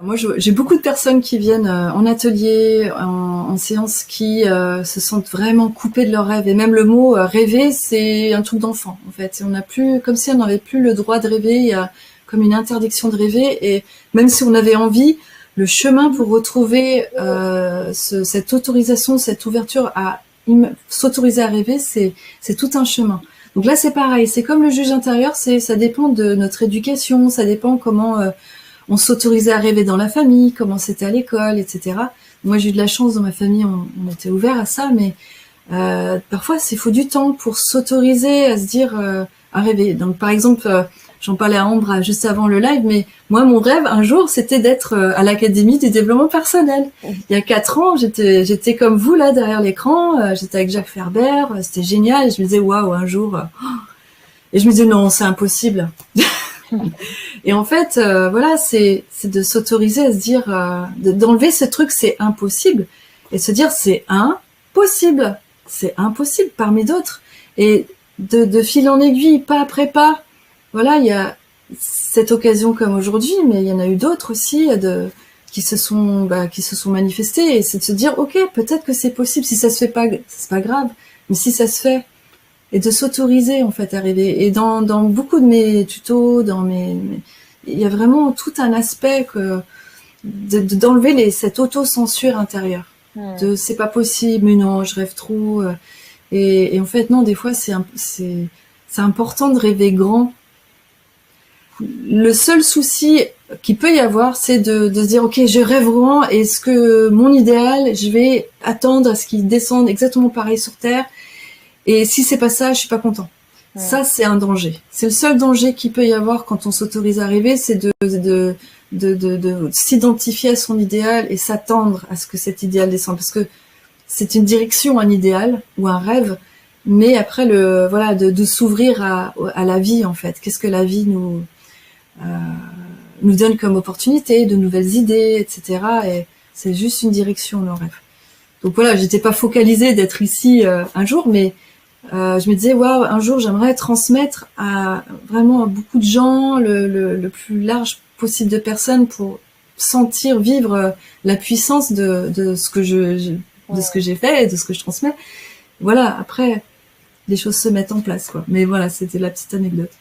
Moi, j'ai beaucoup de personnes qui viennent en atelier, en séance, qui se sentent vraiment coupées de leurs rêves. Et même le mot rêver, c'est un truc d'enfant, en fait. Et on n'a plus, comme si on n'avait plus le droit de rêver. Il y a comme une interdiction de rêver. Et même si on avait envie, le chemin pour retrouver cette autorisation, cette ouverture à s'autoriser à rêver, c'est tout un chemin. Donc là, c'est pareil. C'est comme le juge intérieur. Ça dépend de notre éducation. Ça dépend comment on s'autorisait à rêver dans la famille, comment c'était à l'école, etc. Moi, j'ai eu de la chance dans ma famille, on était ouvert à ça, mais parfois, il faut du temps pour s'autoriser à se dire, à rêver. Donc, par exemple, j'en parlais à Ambre juste avant le live, mais moi, mon rêve, un jour, c'était d'être à l'Académie du développement personnel. Il y a 4 ans, j'étais comme vous, là, derrière l'écran, j'étais avec Jacques Ferber, c'était génial, et je me disais, waouh, un jour... Et je me disais, non, c'est impossible. Et en fait, voilà, c'est de s'autoriser à se dire, d'enlever ce truc, c'est impossible, et se dire, c'est impossible parmi d'autres, et de fil en aiguille, pas après pas. Voilà, il y a cette occasion comme aujourd'hui, mais il y en a eu d'autres aussi qui se sont manifestées, et c'est de se dire, ok, peut-être que c'est possible. Si ça se fait pas, c'est pas grave, mais si ça se fait. Et de s'autoriser en fait à rêver. Et dans beaucoup de mes tutos, il y a vraiment tout un aspect d'enlever cette auto-censure intérieure. De c'est pas possible, mais non, je rêve trop. Et en fait non, des fois c'est important de rêver grand. Le seul souci qu'il peut y avoir, c'est de se dire ok, je rêve grand, et ce que mon idéal, je vais attendre à ce qu'il descende exactement pareil sur Terre. Et si c'est pas ça, je suis pas content. Ouais. Ça, c'est un danger. C'est le seul danger qu'il peut y avoir quand on s'autorise à rêver, c'est de s'identifier à son idéal et s'attendre à ce que cet idéal descende. Parce que c'est une direction, un idéal ou un rêve, mais après de s'ouvrir à la vie en fait. Qu'est-ce que la vie nous donne comme opportunité, de nouvelles idées, etc. Et c'est juste une direction, le rêve. Donc voilà, j'étais pas focalisée d'être ici un jour, mais je me disais, waouh, un jour, j'aimerais transmettre à beaucoup de gens, le plus large possible de personnes, pour sentir, vivre la puissance de ce que de ce que j'ai fait et de ce que je transmets. Voilà, après, les choses se mettent en place, quoi. Mais voilà, c'était la petite anecdote.